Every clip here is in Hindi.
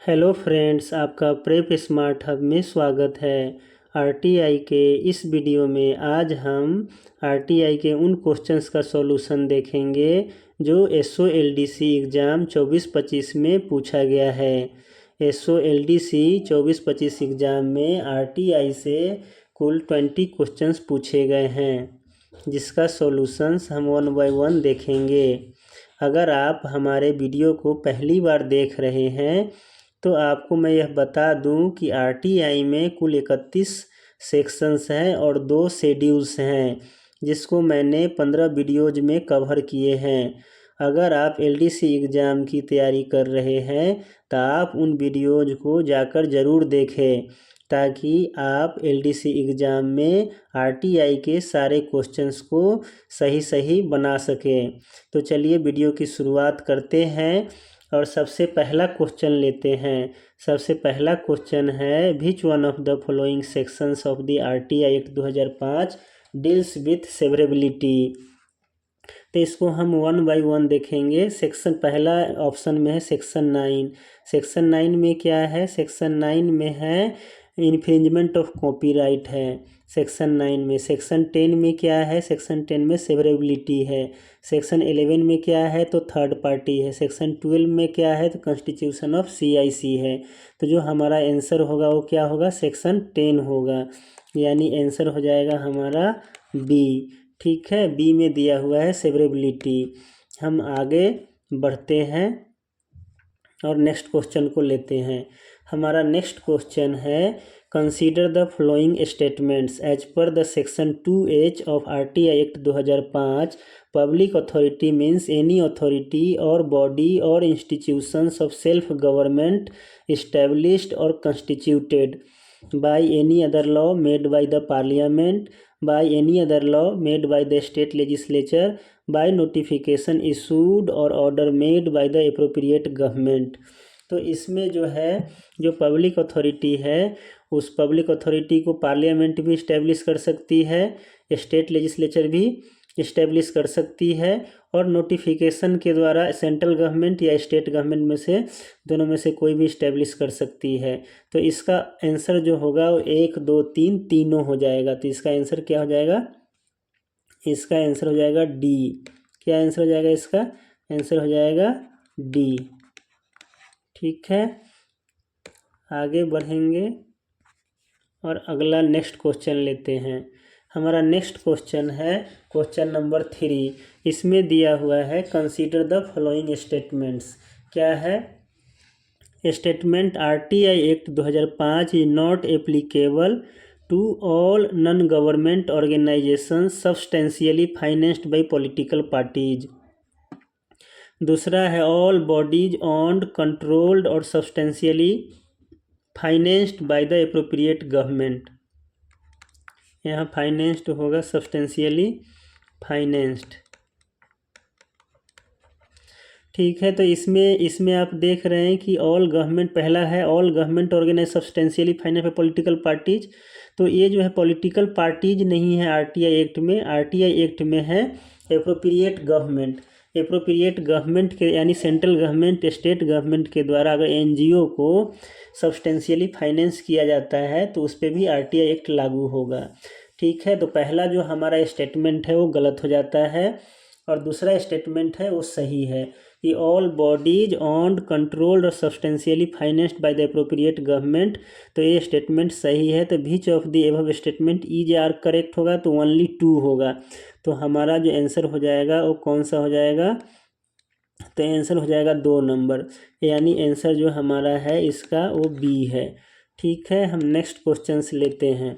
हेलो फ्रेंड्स, आपका प्रेप स्मार्ट हब में स्वागत है। आरटीआई के इस वीडियो में आज हम आरटीआई के उन क्वेश्चंस का सॉल्यूशन देखेंगे जो एसओएलडीसी एग्ज़ाम 24-25 में पूछा गया है। एसओएलडीसी 24-25 एग्ज़ाम में आरटीआई से कुल 20 क्वेश्चंस पूछे गए हैं, जिसका सॉल्यूशंस हम 1 बाय 1 देखेंगे। अगर आप हमारे वीडियो को पहली बार देख रहे हैं तो आपको मैं यह बता दूं कि आरटीआई में कुल 31 सेक्शंस हैं और 2 शेड्यूल्स हैं, जिसको मैंने 15 वीडियोज में कवर किए हैं। अगर आप एलडीसी एग्ज़ाम की तैयारी कर रहे हैं तो आप उन वीडियोज को जाकर ज़रूर देखें, ताकि आप एलडीसी एग्ज़ाम में आरटीआई के सारे क्वेश्चंस को सही बना सकें। तो चलिए वीडियो की शुरुआत करते हैं और सबसे पहला क्वेश्चन लेते हैं। सबसे पहला क्वेश्चन है, which one of the following sections of the RTI act 2005 deals with severability. तो इसको हम 1 बाय 1 देखेंगे। सेक्शन पहला ऑप्शन में है सेक्शन 9। सेक्शन 9 में क्या है? सेक्शन 9 में है इन्फ्रिंजमेंट ऑफ कॉपीराइट है सेक्शन 9 में। सेक्शन 10 में क्या है? सेक्शन 10 में सेवरेबिलिटी है। सेक्शन 11 में क्या है? तो थर्ड पार्टी है। सेक्शन 12 में क्या है? तो कॉन्स्टिट्यूशन ऑफ सीआईसी है। तो जो हमारा आंसर होगा वो क्या होगा? सेक्शन 10 होगा, यानी आंसर हो जाएगा हमारा बी। ठीक है, बी में दिया हुआ है सेवरेबिलिटी। हम आगे बढ़ते हैं और नेक्स्ट क्वेश्चन को लेते हैं। हमारा नेक्स्ट क्वेश्चन है, consider the following statements as per the section 2H of RTI act 2005। Public authority means any authority or body or institutions of self government established or constituted by any other law made by the parliament, by any other law made by the state legislature, by notification issued or order made by the appropriate government। तो इसमें जो है, जो पब्लिक अथॉरिटी है, उस पब्लिक अथॉरिटी को पार्लियामेंट भी इस्टेब्लिश कर सकती है, स्टेट लेजिस्लेचर भी इस्टेब्लिश कर सकती है, और नोटिफिकेशन के द्वारा सेंट्रल गवर्नमेंट या स्टेट गवर्नमेंट में से दोनों में से कोई भी इस्टेब्लिश कर सकती है। तो इसका आंसर जो होगा वो 1, 2, 3 तीनों हो जाएगा। तो इसका आंसर क्या हो जाएगा? इसका आंसर हो जाएगा डी। क्या आंसर हो जाएगा इसका? आंसर हो जाएगा डी। ठीक है, आगे बढ़ेंगे और अगला नेक्स्ट क्वेश्चन लेते हैं। हमारा नेक्स्ट क्वेश्चन है क्वेश्चन नंबर 3। इसमें दिया हुआ है, कंसीडर द फॉलोइंग स्टेटमेंट्स। क्या है? Statement, RTI act 2005 is not applicable to all non government organisation substantially financed by political parties. दूसरा है, all bodies owned, controlled or substantially financed by the appropriate government. यहाँ फाइनेंस्ड होगा सब्सटेंशियली फाइनेंस्ड। ठीक है, तो इसमें आप देख रहे हैं कि ऑल गवर्नमेंट, पहला है all government organise substantially finance by political parties. तो ये जो है पॉलिटिकल पार्टीज नहीं है आरटीआई एक्ट में। आरटीआई एक्ट में है एप्रोप्रिएट गवर्नमेंट। एप्रोप्रिएट गवर्नमेंट के यानी सेंट्रल गवर्नमेंट, स्टेट गवर्नमेंट के द्वारा अगर एनजीओ को सब्सटेंशियली फाइनेंस किया जाता है तो उस पर भी आरटीआई एक्ट लागू होगा। ठीक है, तो पहला जो हमारा स्टेटमेंट है वो गलत हो जाता है और दूसरा स्टेटमेंट है वो सही है कि all bodies owned, controlled or substantially financed by the appropriate government. तो ये स्टेटमेंट सही है। तो which of the above statement is are correct होगा? तो ओनली 2 होगा। तो हमारा जो आंसर हो जाएगा वो कौन सा हो जाएगा? तो आंसर हो जाएगा 2 नंबर, यानी आंसर जो हमारा है इसका वो बी है। ठीक है, हम नेक्स्ट क्वेश्चन लेते हैं।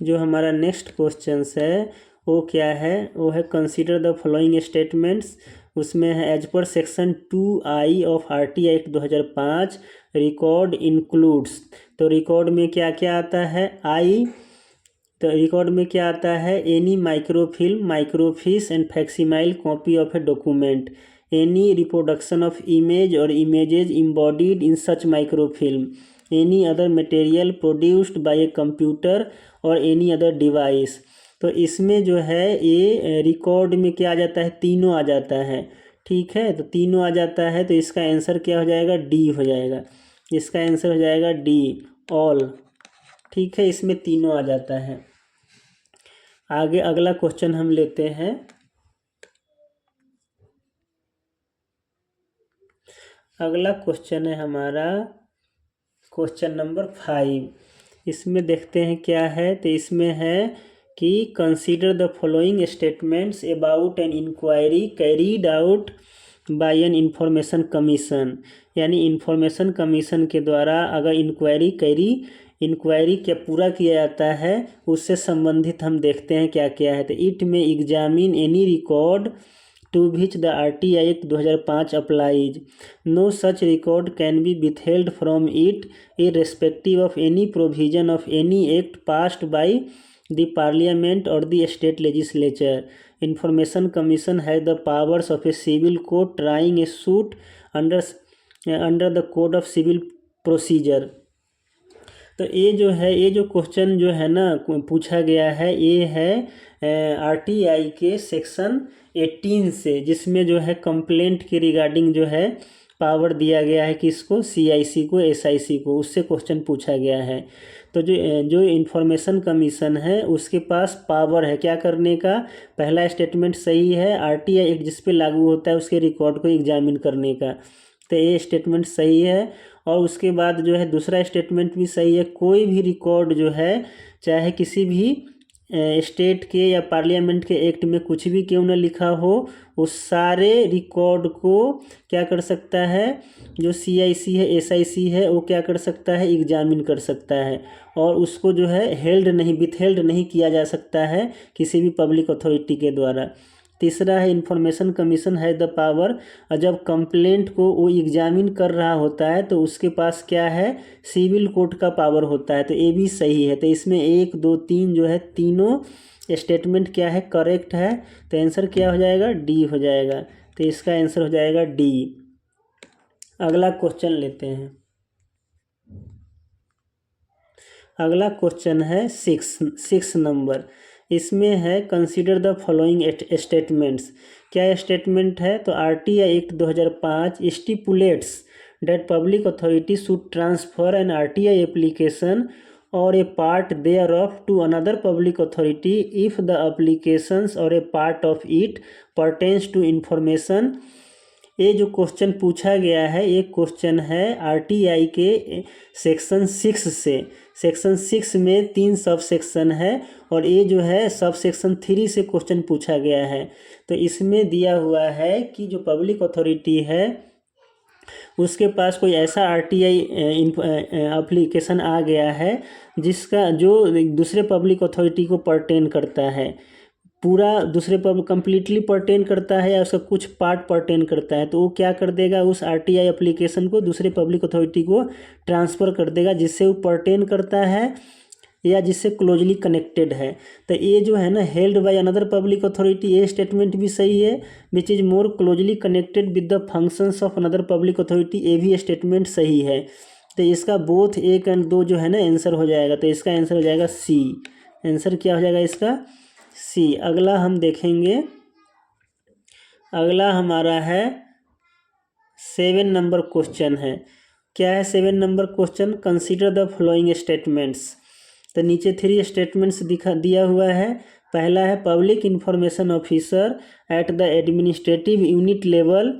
जो हमारा नेक्स्ट क्वेश्चन है वो क्या है? वो है, कंसीडर द फॉलोइंग स्टेटमेंट्स। उसमें है, as per section 2I of RTI act 2005 record includes. तो रिकॉर्ड में क्या क्या आता है? आई। तो रिकॉर्ड में क्या आता है? Any microfilm, microfiche and facsimile copy of a document, any reproduction of image or images embodied in such microfilm, any other material produced by a computer or any other device. तो इसमें जो है ये रिकॉर्ड में क्या आ जाता है? तीनों आ जाता है। ठीक है, तो तीनों आ जाता है, तो इसका आंसर क्या हो जाएगा, डी हो जाएगा। इसका आंसर हो जाएगा डी, ऑल। ठीक है, इसमें तीनों आ जाता है। आगे अगला क्वेश्चन हम लेते हैं। अगला क्वेश्चन है हमारा क्वेश्चन नंबर 5। इसमें देखते हैं क्या है। तो इसमें है कि consider the following statements about an inquiry carried out by an information commission. यानी इंफॉर्मेशन कमीशन के द्वारा अगर इंक्वायरी क्या पूरा किया जाता है, उससे संबंधित हम देखते हैं क्या क्या है। तो इट में examine any record to which the RTI Act 2005 applies. No such record can be withheld from it, irrespective of any provision of any act passed by the Parliament or the state legislature. Information Commission has the powers of a civil court trying a suit under the Code of Civil Procedure. तो ये जो क्वेश्चन जो है ना पूछा गया है, ये है आरटीआई के सेक्शन 18 से, जिसमें जो है कंप्लेंट के रिगार्डिंग जो है पावर दिया गया है किसको, सीआईसी को, एसआईसी को, उससे क्वेश्चन पूछा गया है। तो जो इंफॉर्मेशन कमीशन है उसके पास पावर है क्या करने का। पहला स्टेटमेंट सही है, आरटीआई एक्ट जिस पे लागू होता है उसके रिकॉर्ड को एग्जामिन करने का, तो ये स्टेटमेंट सही है। और उसके बाद जो है दूसरा स्टेटमेंट भी सही है, कोई भी रिकॉर्ड जो है चाहे किसी भी स्टेट के या पार्लियामेंट के एक्ट में कुछ भी क्यों ना लिखा हो, उस सारे रिकॉर्ड को क्या कर सकता है, जो सीआईसी है, एसआईसी है, वो क्या कर सकता है, एग्जामिन कर सकता है। और उसको जो है विथहेल्ड नहीं किया जा सकता है किसी भी पब्लिक अथॉरिटी के द्वारा। तीसरा है इंफॉर्मेशन कमीशन है द पावर, जब कंप्लेंट को वो एग्जामिन कर रहा होता है तो उसके पास क्या है, सिविल कोर्ट का पावर होता है। तो ये भी सही है। तो इसमें 1 2 3 जो है तीनों स्टेटमेंट क्या है, करेक्ट है। तो आंसर क्या हो जाएगा, डी हो जाएगा। तो इसका आंसर हो जाएगा डी। अगला क्वेश्चन लेते हैं। अगला क्वेश्चन है 6 नंबर। इसमें है कंसीडर द फॉलोइंग स्टेटमेंट्स। क्या स्टेटमेंट है, तो RTI act 2005 stipulates that public authority should transfer an RTI application or a part thereof to another public authority if the applications or a part of it pertains to information। ये जो क्वेश्चन पूछा गया है, ये क्वेश्चन है आरटीआई के सेक्शन 6 से। सेक्शन 6 में 3 सब सेक्शन है और ये जो है सब सेक्शन 3 से क्वेश्चन पूछा गया है। तो इसमें दिया हुआ है कि जो पब्लिक अथॉरिटी है उसके पास कोई ऐसा आरटीआई एप्लीकेशन आ गया है जिसका जो दूसरे पब्लिक अथॉरिटी को परटेन करता है, पूरा दूसरे पर कंप्लीटली परटेन करता है या उसका कुछ पार्ट परटेन करता है, तो वो क्या कर देगा, उस आरटीआई एप्लीकेशन को दूसरे पब्लिक अथॉरिटी को ट्रांसफ़र कर देगा जिससे वो परटेन करता है या जिससे क्लोजली कनेक्टेड है। तो ये जो है ना held by another public authority, ये स्टेटमेंट भी सही है। Which is more closely connected with the functions of another public authority, ये भी स्टेटमेंट सही है। तो इसका बोथ 1 और 2 जो है ना आंसर हो जाएगा। तो इसका आंसर हो जाएगा सी। आंसर क्या हो जाएगा इसका, सी। अगला हम देखेंगे, अगला हमारा है 7 नंबर क्वेश्चन है। क्या है 7 number question, consider the following statements. तो नीचे 3 स्टेटमेंट्स दिया हुआ है। पहला है public information officer at the administrative unit level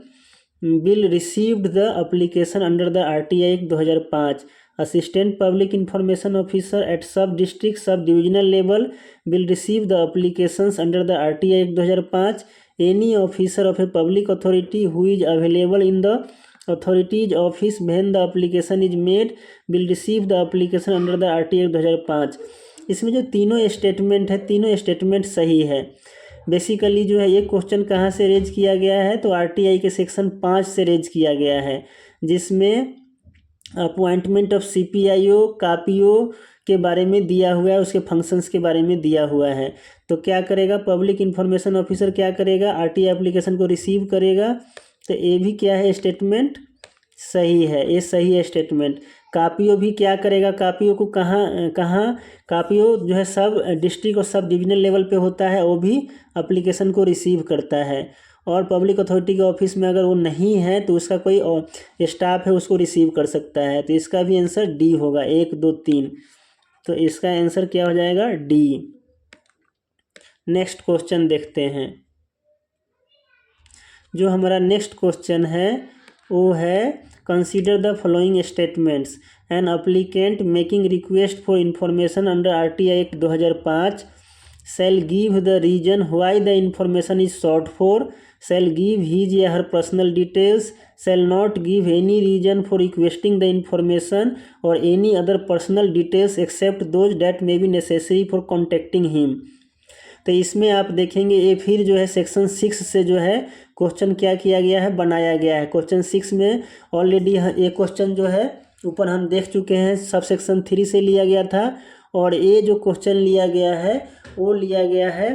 will received the application under the RTI act 2005। Assistant public information officer at sub district sub divisional level will receive the applications under the RTI Act 2005. Any officer of a public authority who is available in the authority's office when the application is made will receive the application under the RTI Act 2005। इसमें जो तीनों स्टेटमेंट है, तीनों स्टेटमेंट सही है। बेसिकली जो है ये क्वेश्चन कहाँ से रेज किया गया है, तो आरटीआई के सेक्शन 5 से रेज किया गया है, जिसमें अपॉइंटमेंट ऑफ सीपीआईओ कापीओ के बारे में दिया हुआ है, उसके फंक्शंस के बारे में दिया हुआ है। तो क्या करेगा पब्लिक इंफॉर्मेशन ऑफिसर, क्या करेगा आरटीआई एप्लीकेशन को रिसीव करेगा। तो ये भी क्या है स्टेटमेंट सही है, ये सही है स्टेटमेंट। कापीओ भी क्या करेगा, कापीओ को कहाँ कापीओ जो है सब डिस्ट्रिक्ट और सब डिविजनल लेवल पे होता है, वो भी एप्लीकेशन को रिसीव करता है। और पब्लिक अथॉरिटी के ऑफिस में अगर वो नहीं है तो उसका कोई स्टाफ है उसको रिसीव कर सकता है। तो इसका भी आंसर डी होगा, 1 2 3। तो इसका आंसर क्या हो जाएगा, डी। नेक्स्ट क्वेश्चन देखते हैं। जो हमारा नेक्स्ट क्वेश्चन है वो है consider the following statements. An applicant making request for information under RTI act 2005 shall give the reason why the information is sought for, shall give his or her personal details, shall not give any reason for requesting the information or any other personal details except those that may be necessary for contacting him। तो इसमें आप देखेंगे ये फिर जो है सेक्शन 6 से जो है क्वेश्चन क्या किया गया है, बनाया गया है। क्वेश्चन 6 में ऑलरेडी ये क्वेश्चन जो है ऊपर हम देख चुके हैं, सब सेक्शन 3 से लिया गया था। और ये जो क्वेश्चन लिया गया है वो लिया गया है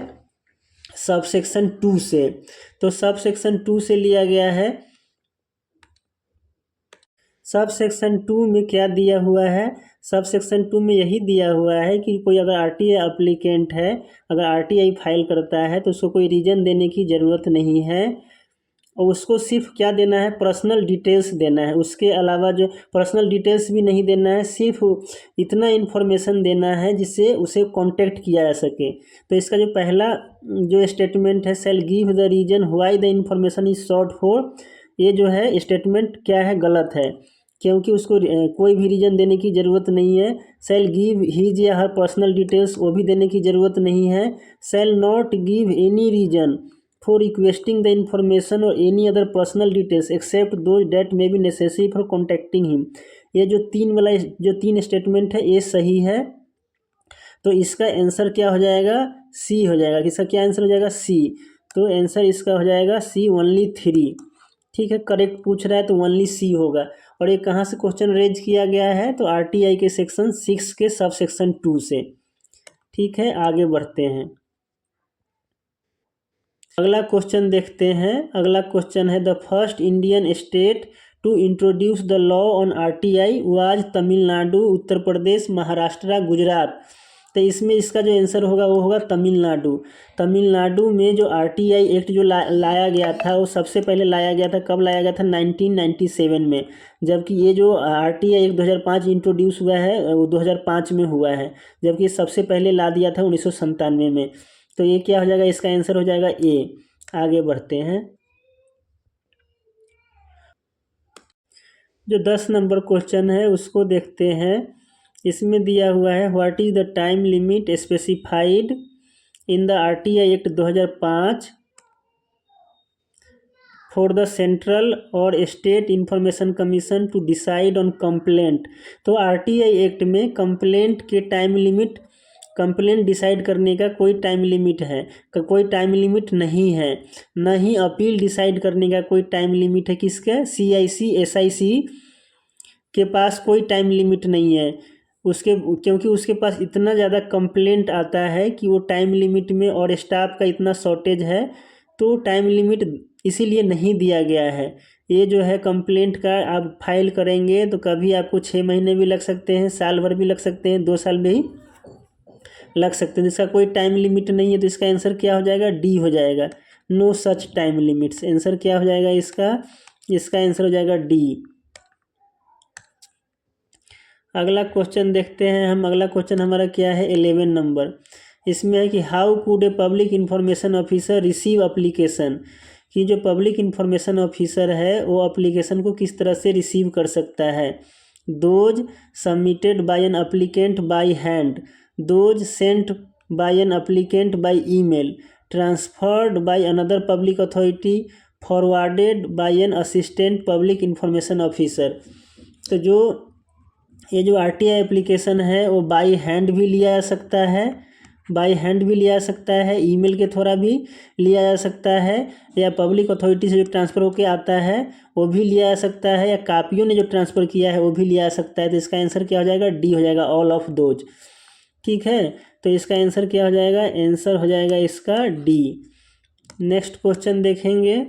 सब सेक्शन 2 से। तो सब सेक्शन 2 से लिया गया है। सब सेक्शन 2 में क्या दिया हुआ है, सब सेक्शन 2 में यही दिया हुआ है कि कोई अगर आरटीआई एप्लीकेंट है, अगर आरटीआई फाइल करता है तो उसको कोई रीज़न देने की ज़रूरत नहीं है और उसको सिर्फ क्या देना है, पर्सनल डिटेल्स देना है। उसके अलावा जो पर्सनल डिटेल्स भी नहीं देना है, सिर्फ इतना इन्फॉर्मेशन देना है जिससे उसे कांटेक्ट किया जा सके। तो इसका जो पहला जो स्टेटमेंट है, shall give the reason why the information is sought for, ये जो है स्टेटमेंट क्या है, गलत है, क्योंकि उसको कोई भी रीज़न देने की ज़रूरत नहीं है। शैल गिव हीज या हर पर्सनल डिटेल्स, वो भी देने की ज़रूरत नहीं है। Shall not give any reason for requesting the information or any other personal details except those that may be necessary for contacting him. ये जो 3 स्टेटमेंट है ये सही है। तो इसका आंसर क्या हो जाएगा, सी हो जाएगा। इसका क्या आंसर हो जाएगा, सी। तो आंसर इसका हो जाएगा सी, ओनली 3। ठीक है, करेक्ट पूछ रहा है तो ओनली सी होगा। और ये कहाँ से क्वेश्चन रेज किया गया है, तो आरटीआई के सेक्शन 6 के सब सेक्शन 2 से। ठीक है, आगे बढ़ते हैं। अगला क्वेश्चन देखते हैं। अगला क्वेश्चन है the first Indian state to introduce the law on RTI was Tamil Nadu, Uttar Pradesh, Maharashtra, Gujarat. तो इसमें इसका जो आंसर होगा वो होगा तमिलनाडु। तमिलनाडु में जो आरटीआई एक्ट जो लाया गया था वो सबसे पहले लाया गया था, कब लाया गया था, 1997 में। जबकि ये जो आरटीआई एक्ट 2005 इंट्रोड्यूस हुआ है वो 2005 में हुआ है, जबकि सबसे पहले ला दिया था 1997 में। तो ये क्या हो जाएगा, इसका आंसर हो जाएगा ए। आगे बढ़ते हैं। जो 10 नंबर क्वेश्चन है उसको देखते हैं। इसमें दिया हुआ है what is the time limit specified in the RTI act 2005 for the central और state information commission to decide on complaint. तो आरटीआई एक्ट में कंप्लेंट के टाइम लिमिट, कंप्लेंट डिसाइड करने का कोई टाइम लिमिट है, कोई टाइम लिमिट नहीं है। न ही अपील डिसाइड करने का कोई टाइम लिमिट है। किसका, सीआईसी एसआईसी के पास कोई टाइम लिमिट नहीं है उसके, क्योंकि उसके पास इतना ज़्यादा कंप्लेंट आता है कि वो टाइम लिमिट में, और स्टाफ का इतना शॉर्टेज है तो टाइम लिमिट इसीलिए नहीं दिया गया है। ये जो है कंप्लेंट का आप फाइल करेंगे तो कभी आपको 6 महीने भी लग सकते हैं, साल भर भी लग सकते हैं, 2 साल भी लग सकते हैं। इसका कोई टाइम लिमिट नहीं है। तो इसका आंसर क्या हो जाएगा, डी हो जाएगा, no such time limits. Answer क्या हो जाएगा इसका, इसका आंसर हो जाएगा डी। अगला क्वेश्चन देखते हैं हम। अगला क्वेश्चन हमारा क्या है, 11 नंबर। इसमें है कि how could a public information officer receive application, कि जो पब्लिक इंफॉर्मेशन ऑफिसर है वो अप्लीकेशन को किस तरह से रिसीव कर सकता है। Those submitted by an applicant by hand, those sent by an applicant by email, transferred by another public authority, forwarded by an assistant public information officer. तो जो ये जो आरटीआई एप्लीकेशन है वो बाय हैंड भी लिया जा सकता है, बाय हैंड भी लिया जा सकता है, ईमेल के द्वारा भी लिया जा सकता है, या पब्लिक अथॉरिटी से जो ट्रांसफ़र होकर आता है वो भी लिया जा सकता है, या कापियों ने जो ट्रांसफ़र किया है वो भी लिया जा सकता है। तो इसका आंसर क्या हो जाएगा, डी हो जाएगा, ऑल ऑफ दोज। ठीक है, तो इसका आंसर क्या हो जाएगा, आंसर हो जाएगा इसका डी। नेक्स्ट क्वेश्चन देखेंगे।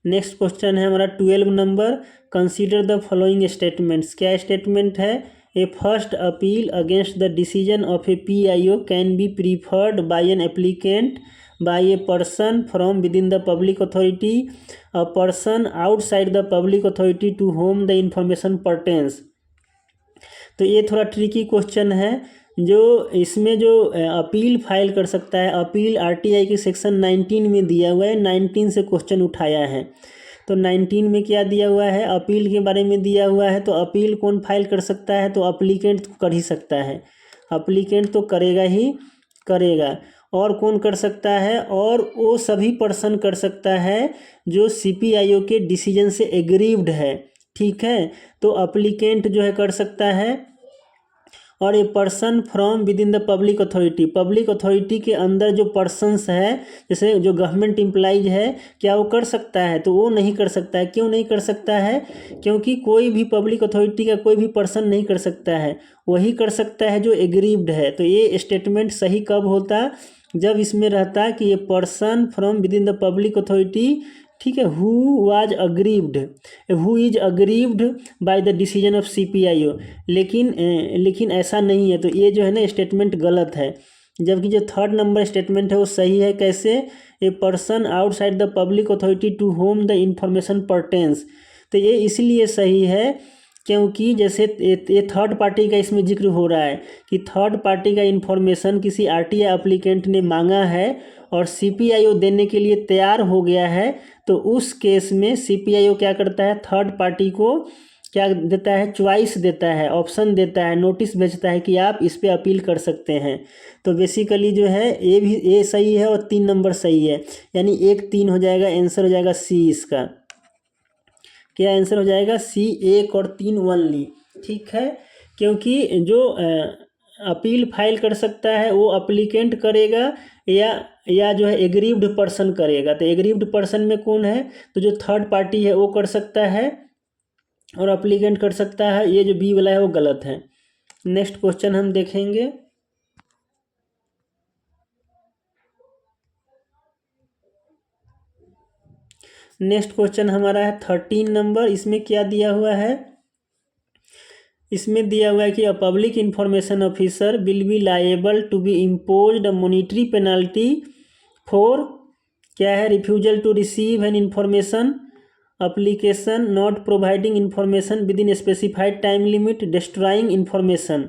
नेक्स्ट क्वेश्चन है हमारा 12 number. Consider the following statements. क्या स्टेटमेंट है, a first appeal against the decision of a PIO can be preferred by an applicant by a person from within the public authority, a person outside the public authority to whom the information pertains. तो ये थोड़ा ट्रिकी क्वेश्चन है। जो इसमें जो अपील फाइल कर सकता है, अपील आरटीआई के सेक्शन 19 में दिया हुआ है, 19 से क्वेश्चन उठाया है। तो 19 में क्या दिया हुआ है, अपील के बारे में दिया हुआ है। तो अपील कौन फाइल कर सकता है, तो अप्लीकेंट कर ही सकता है, अप्लीकेंट तो करेगा ही करेगा। और कौन कर सकता है, और वो सभी पर्सन कर सकता है जो सीपीआईओ के डिसीजन से एग्रीव्ड है, ठीक है। तो अप्लीकेंट जो है कर सकता है, और ये person from within the public authority, public authority के अंदर जो पर्सन्स है, जैसे जो गवर्नमेंट एम्प्लॉइज है, क्या वो कर सकता है, तो वो नहीं कर सकता है। क्यों नहीं कर सकता है, क्योंकि कोई भी पब्लिक अथॉरिटी का कोई भी पर्सन नहीं कर सकता है, वही कर सकता है जो एग्रीव्ड है। तो ये स्टेटमेंट सही कब होता, जब इसमें रहता कि ये person from within the public authority, ठीक है, who was aggrieved, who is aggrieved by the decision of CPIO. लेकिन ऐसा नहीं है, तो ये जो है ना स्टेटमेंट गलत है। जबकि जो थर्ड नंबर स्टेटमेंट है वो सही है। कैसे, a person outside the public authority to whom the information pertains. तो ये इसलिए सही है क्योंकि जैसे ये थर्ड पार्टी का इसमें जिक्र हो रहा है कि थर्ड पार्टी का इन्फॉर्मेशन किसी आरटीआई एप्लीकेंट ने मांगा है और सीपीआईओ देने के लिए तैयार हो गया है। तो उस केस में सीपीआईओ क्या करता है, थर्ड पार्टी को क्या देता है, चॉइस देता है, ऑप्शन देता है, नोटिस भेजता है कि आप इस पे अपील कर सकते हैं। तो बेसिकली जो है ये सही है और 3 नंबर सही है, यानी 1-3 हो जाएगा, आंसर हो जाएगा सी। इसका क्या आंसर हो जाएगा, सी, 1 और 3 ओनली, ठीक है। क्योंकि जो अपील फाइल कर सकता है वो अप्लीकेंट करेगा या जो है एग्रीव्ड पर्सन करेगा। तो एग्रीव्ड पर्सन में कौन है, तो जो थर्ड पार्टी है वो कर सकता है और अप्लीकेंट कर सकता है। ये जो बी वाला है वो गलत है। नेक्स्ट क्वेश्चन हम देखेंगे। नेक्स्ट क्वेश्चन हमारा है 13 नंबर। इसमें क्या दिया हुआ है, इसमें दिया हुआ है कि a public information officer will be liable to be imposed a monetary penalty for, क्या है, refusal to receive an information application, not providing information with specified time limit, destroying information.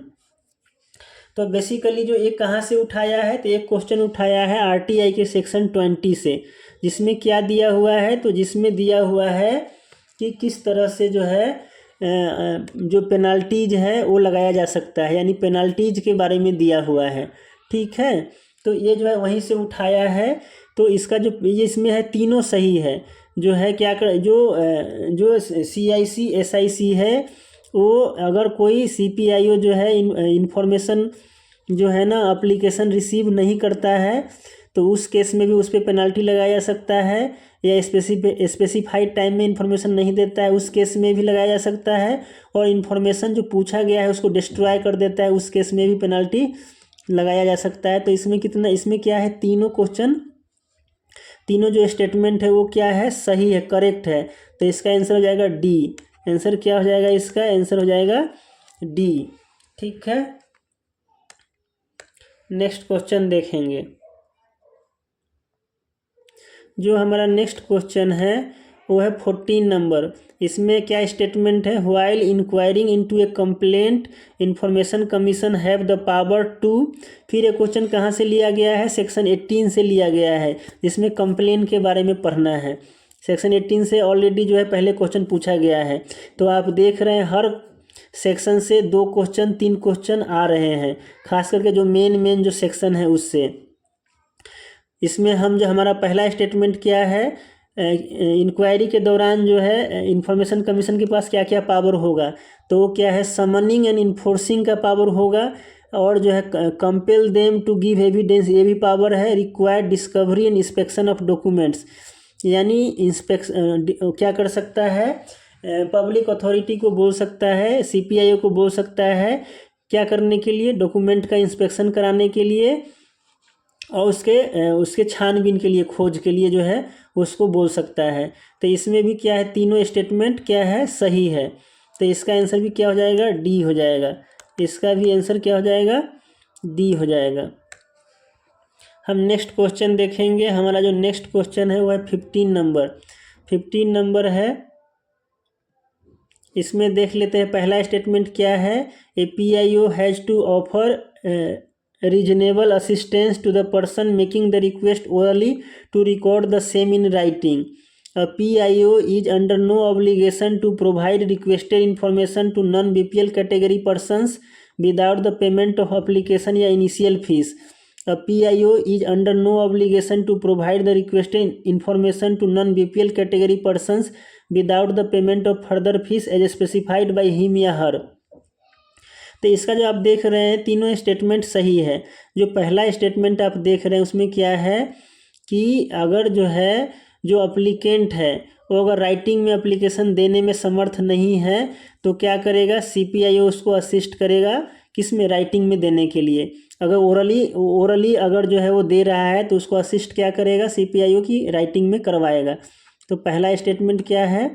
तो बेसिकली जो एक कहाँ से उठाया है, तो एक क्वेश्चन उठाया है आरटीआई के सेक्शन 20 से, जिसमें क्या दिया हुआ है, तो जिसमें दिया हुआ है कि किस तरह से जो है जो पेनल्टीज है वो लगाया जा सकता है, यानी पेनल्टीज के बारे में दिया हुआ है, ठीक है। तो ये जो है वहीं से उठाया है। तो इसका जो ये इसमें है तीनों सही है। जो है क्या कर जो CIC SIC है, वो अगर कोई CPIO जो है इंफॉर्मेशन जो है ना एप्लीकेशन रिसीव नहीं करता है, तो उस केस में भी उस पर पेनल्टी लगाया जा सकता है। या स्पेसिफाइड टाइम में इंफॉर्मेशन नहीं देता है, उस केस में भी लगाया जा सकता है। और इन्फॉर्मेशन जो पूछा गया है उसको डिस्ट्रॉय कर देता है, उस केस में भी पेनल्टी लगाया जा सकता है। तो इसमें कितना, इसमें क्या है, तीनों क्वेश्चन, तीनों जो स्टेटमेंट है वो क्या है, सही है, करेक्ट है। तो इसका आंसर हो जाएगा डी। आंसर क्या हो जाएगा, इसका आंसर हो जाएगा डी, ठीक है। नेक्स्ट क्वेश्चन देखेंगे। जो हमारा नेक्स्ट क्वेश्चन है वो है 14 नंबर। इसमें क्या स्टेटमेंट है, while inquiring into a complaint information commission have the power to. फिर ये क्वेश्चन कहाँ से लिया गया है, सेक्शन 18 से लिया गया है, जिसमें कंप्लेन के बारे में पढ़ना है। सेक्शन 18 से ऑलरेडी जो है पहले क्वेश्चन पूछा गया है। तो आप देख रहे हैं हर सेक्शन से 2 क्वेश्चन 3 क्वेश्चन आ रहे हैं, खास करके जो मेन जो सेक्शन है उससे। इसमें हम जो हमारा पहला स्टेटमेंट क्या है, इंक्वायरी के दौरान जो है इंफॉर्मेशन कमीशन के पास क्या क्या पावर होगा, तो वो क्या है, समनिंग एंड इन्फोर्सिंग का पावर होगा। और जो है compel them to give evidence, ये भी पावर है। Required discovery and inspection of documents, यानी इंस्पेक्शन क्या कर सकता है, पब्लिक अथॉरिटी को बोल सकता है, CPIO को बोल सकता है, क्या करने के लिए, डॉक्यूमेंट का इंस्पेक्शन कराने के लिए, और उसके छानबीन के लिए, खोज के लिए जो है उसको बोल सकता है। तो इसमें भी क्या है, तीनों स्टेटमेंट क्या है, सही है। तो इसका आंसर भी क्या हो जाएगा, डी हो जाएगा। इसका भी आंसर क्या हो जाएगा, डी हो जाएगा। हम नेक्स्ट क्वेश्चन देखेंगे। हमारा जो नेक्स्ट क्वेश्चन है वो है 15 नंबर है। इसमें देख लेते हैं पहला स्टेटमेंट क्या है। A PIO has to offer reasonable assistance to the person making the request orally to record the same in writing. A PIO is under no obligation to provide requested information to non-BPL category persons without the payment of application या initial fees. A PIO is under no obligation to provide the requested information to non-BPL category persons without the payment of further fees as specified by him या her. तो इसका जो आप देख रहे हैं तीनों स्टेटमेंट सही है। जो पहला स्टेटमेंट आप देख रहे हैं उसमें क्या है कि अगर जो है जो अप्लीकेंट है वो अगर राइटिंग में एप्लीकेशन देने में समर्थ नहीं है तो क्या करेगा, CPIO उसको असिस्ट करेगा किस में, राइटिंग में देने के लिए। अगर ओरली अगर जो है वो दे रहा है तो उसको असिस्ट क्या करेगा, CPIO की राइटिंग में करवाएगा। तो पहला स्टेटमेंट क्या है,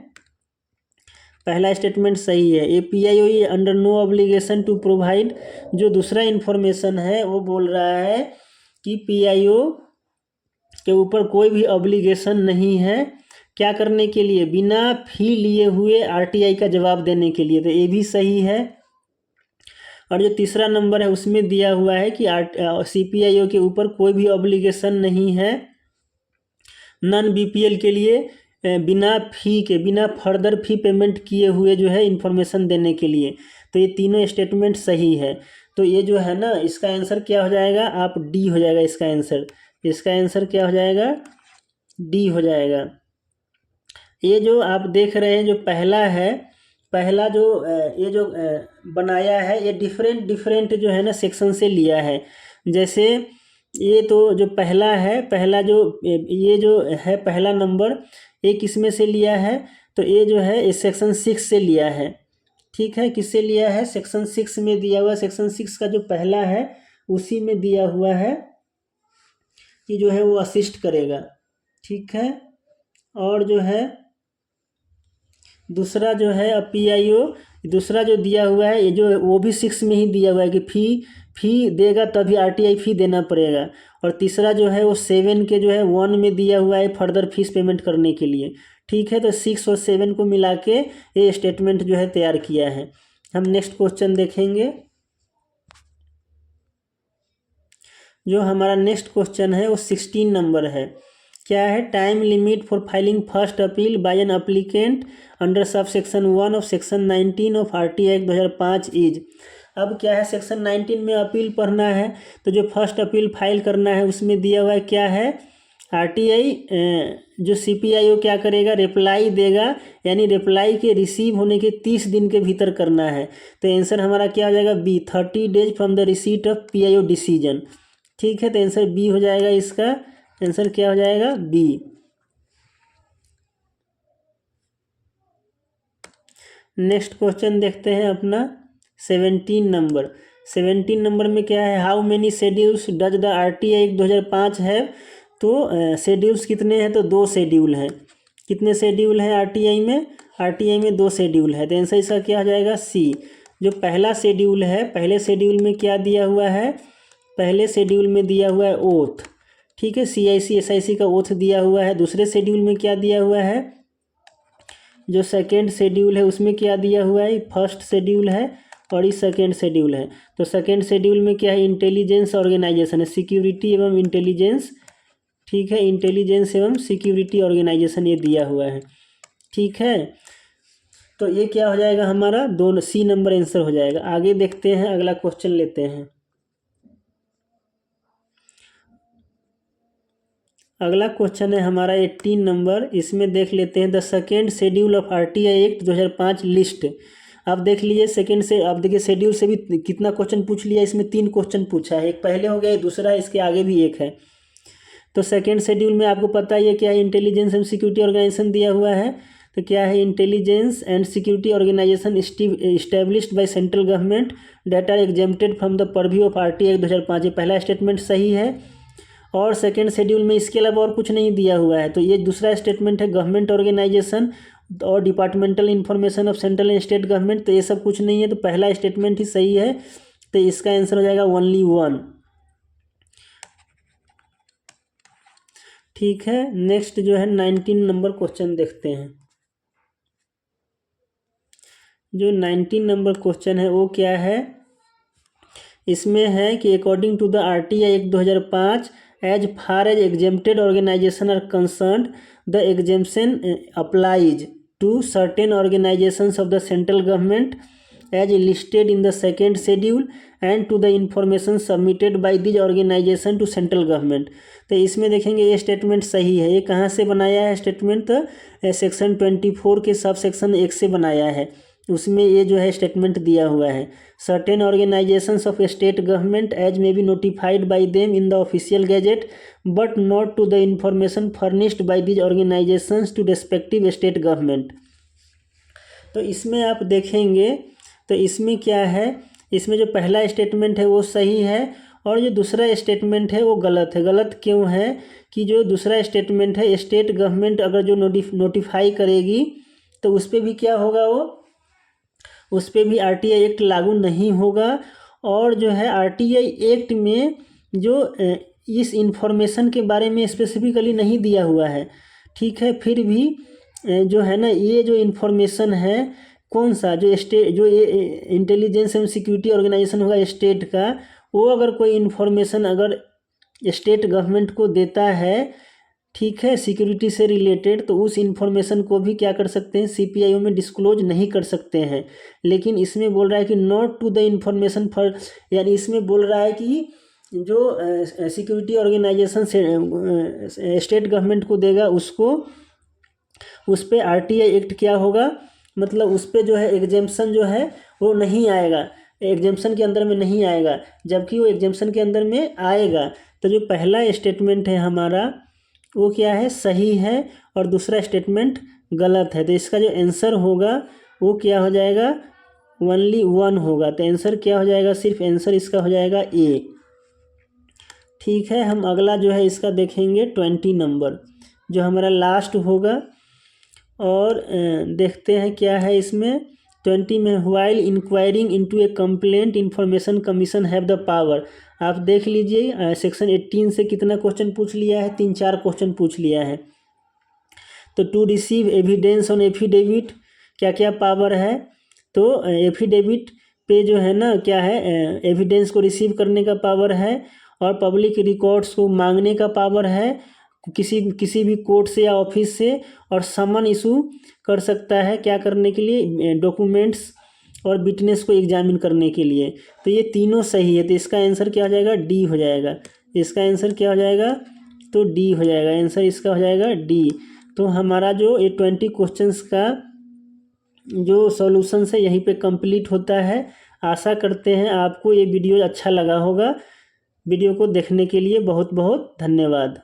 पहला स्टेटमेंट सही है। ए PIO ये under no obligation to provide, जो दूसरा इन्फॉर्मेशन है वो बोल रहा है कि PIO के ऊपर कोई भी ऑब्लिगेशन नहीं है क्या करने के लिए, बिना फी लिए हुए RTI का जवाब देने के लिए। तो ये भी सही है। और जो तीसरा नंबर है उसमें दिया हुआ है कि CPIO के ऊपर कोई भी ऑब्लिगेशन नहीं है नॉन BPL के लिए बिना फर्दर फी पेमेंट किए हुए जो है इन्फॉर्मेशन देने के लिए। तो ये तीनों स्टेटमेंट सही है। तो ये जो है ना इसका आंसर क्या हो जाएगा, आप डी हो जाएगा इसका आंसर क्या हो जाएगा, डी हो जाएगा। ये जो आप देख रहे हैं जो पहला है, पहला जो ये जो बनाया है ये डिफरेंट जो है ना सेक्शन से लिया है। जैसे ये तो जो पहला है, पहला जो ये जो है पहला नंबर ये किसमें से लिया है, तो ये जो है ये सेक्शन 6 से लिया है। ठीक है, किससे लिया है, सेक्शन 6 में दिया हुआ। सेक्शन 6 का जो पहला है उसी में दिया हुआ है कि जो है वो असिस्ट करेगा। ठीक है, और जो है दूसरा जो है PIO दूसरा जो दिया हुआ है ये जो वो भी 6 में ही दिया हुआ है कि फी देगा तभी RTI फी देना पड़ेगा। और तीसरा जो है वो 7 के जो है 1 में दिया हुआ है फर्दर फीस पेमेंट करने के लिए। ठीक है, तो 6 और 7 को मिला के ये स्टेटमेंट जो है तैयार किया है। हम नेक्स्ट क्वेश्चन देखेंगे। जो हमारा नेक्स्ट क्वेश्चन है वो 16 नंबर है। क्या है, time limit for filing first appeal by an applicant under sub section 1 of section 19 of RTI act 2005 is. अब क्या है, सेक्शन 19 में अपील पढ़ना है तो जो फर्स्ट अपील फाइल करना है उसमें दिया हुआ है क्या है, RTI जो CPIO क्या करेगा, रिप्लाई देगा, यानी रिप्लाई के रिसीव होने के 30 दिन के भीतर करना है। तो आंसर हमारा क्या हो जाएगा, B, 30 days from the receipt of PIO decision. ठीक है, तो आंसर बी हो जाएगा। इसका आंसर क्या हो जाएगा, बी। नेक्स्ट क्वेश्चन देखते हैं अपना 17 नंबर में क्या है, how many schedules does the RTI act 2005 है। तो शेड्यूल्स कितने हैं, तो 2 शेड्यूल हैं। कितने शेड्यूल हैं RTI में, RTI में 2 शेड्यूल है। तो आंसर इसका क्या हो जाएगा, सी। जो पहला शेड्यूल है, पहले शेड्यूल में क्या दिया हुआ है, पहले शेड्यूल में दिया हुआ है ओथ। ठीक है, CIC SIC का ओथ दिया हुआ है। दूसरे शेड्यूल में क्या दिया हुआ है, जो सेकेंड शेड्यूल है उसमें क्या दिया हुआ है, फर्स्ट शेड्यूल है और ये सेकेंड शेड्यूल है। तो सेकेंड शेड्यूल में क्या है, इंटेलिजेंस ऑर्गेनाइजेशन है, सिक्योरिटी एवं इंटेलिजेंस। ठीक है, इंटेलिजेंस एवं सिक्योरिटी ऑर्गेनाइजेशन ये दिया हुआ है। ठीक है, तो ये क्या हो जाएगा हमारा, दोनों सी नंबर आंसर हो जाएगा। आगे देखते हैं, अगला क्वेश्चन लेते हैं। अगला क्वेश्चन है हमारा 18 नंबर। इसमें देख लेते हैं the second schedule of RTI act 2005 list. आप देख लीजिए सेकेंड से, आप देखिए शेड्यूल से भी कितना क्वेश्चन पूछ लिया, इसमें 3 क्वेश्चन पूछा है। एक पहले हो गया, दूसरा है, इसके आगे भी एक है। तो सेकेंड शेड्यूल में आपको पता ही है क्या है, इंटेलिजेंस एंड सिक्योरिटी ऑर्गेनाइजेशन दिया हुआ है। तो क्या है, intelligence and security organisation established by central government that are exempted from the purview of RTI act 2005। ये पहला स्टेटमेंट सही है। और सेकेंड शेड्यूल में इसके अलावा और कुछ नहीं दिया हुआ है। तो ये दूसरा स्टेटमेंट है, गवर्नमेंट ऑर्गेनाइजेशन और departmental information of central and state government. तो ये सब कुछ नहीं है, तो पहला स्टेटमेंट ही सही है। तो इसका आंसर हो जाएगा ओनली 1। ठीक है, नेक्स्ट जो है 19 नंबर क्वेश्चन देखते हैं। जो 19 नंबर क्वेश्चन है वो क्या है, इसमें है कि according to the RTI act 2005 as far as exempted organisation are concerned the exemption applies to certain organisations of the central government as listed in the second schedule and to the information submitted by these organisation to central government. तो इसमें देखेंगे ये स्टेटमेंट सही है। ये कहाँ से बनाया है स्टेटमेंट, तो सेक्शन 24 के सब सेक्शन 1 से बनाया है, उसमें ये जो है स्टेटमेंट दिया हुआ है। Certain organisations of state government as may be notified by them in the official gazette but not to the information furnished by these organisations to respective state government. तो इसमें आप देखेंगे तो इसमें क्या है, इसमें जो पहला स्टेटमेंट है वो सही है और जो दूसरा स्टेटमेंट है वो गलत है। गलत क्यों है कि जो दूसरा स्टेटमेंट है, स्टेट गवर्नमेंट अगर जो नोटिफाई करेगी तो उस पर भी क्या होगा, वो उस पर भी RTI एक्ट लागू नहीं होगा। और जो है RTI एक्ट में जो इस इंफॉर्मेशन के बारे में स्पेसिफिकली नहीं दिया हुआ है, ठीक है, फिर भी जो है ना ये जो इन्फॉर्मेशन है कौन सा, जो स्टेट जो ये इंटेलिजेंस एंड सिक्योरिटी ऑर्गेनाइजेशन होगा स्टेट का, वो अगर कोई इन्फॉर्मेशन अगर स्टेट गवर्नमेंट को देता है, ठीक है, सिक्योरिटी से रिलेटेड, तो उस इंफॉर्मेशन को भी क्या कर सकते हैं, CPIO में डिस्क्लोज नहीं कर सकते हैं। लेकिन इसमें बोल रहा है कि not to the information for, यानी इसमें बोल रहा है कि जो सिक्योरिटी ऑर्गेनाइजेशन से स्टेट गवर्नमेंट को देगा उसको, उस पर RTI एक्ट क्या होगा, मतलब उस पर जो है एग्जेम्पशन जो है वो नहीं आएगा, एग्जेम्पशन के अंदर में नहीं आएगा, जबकि वो एग्जेम्पशन के अंदर में आएगा। तो जो पहला स्टेटमेंट है हमारा वो क्या है, सही है, और दूसरा स्टेटमेंट गलत है। तो इसका जो आंसर होगा वो क्या हो जाएगा, ओनली 1 होगा। तो आंसर क्या हो जाएगा, सिर्फ आंसर इसका हो जाएगा A। ठीक है, हम अगला जो है इसका देखेंगे 20 नंबर जो हमारा लास्ट होगा, और देखते हैं क्या है इसमें 20 में, while inquiring into a complaint information commission have the power. आप देख लीजिए सेक्शन 18 से कितना क्वेश्चन पूछ लिया है, 3-4 क्वेश्चन पूछ लिया है। तो to receive evidence on affidavit क्या क्या पावर है, तो एफिडेविट पे जो है ना क्या है, एविडेंस को रिसीव करने का पावर है, और पब्लिक रिकॉर्ड्स को मांगने का पावर है किसी भी कोर्ट से या ऑफिस से, और समन इशू कर सकता है क्या करने के लिए, डॉक्यूमेंट्स और विटनेस को एग्जामिन करने के लिए। तो ये तीनों सही है, तो इसका आंसर क्या हो जाएगा, D हो जाएगा। इसका आंसर क्या हो जाएगा, तो D हो जाएगा, आंसर इसका हो जाएगा D। तो हमारा जो ये 20 क्वेश्चंस का जो सॉल्यूशन है यहीं पे कंप्लीट होता है। आशा करते हैं आपको ये वीडियो अच्छा लगा होगा। वीडियो को देखने के लिए बहुत बहुत धन्यवाद।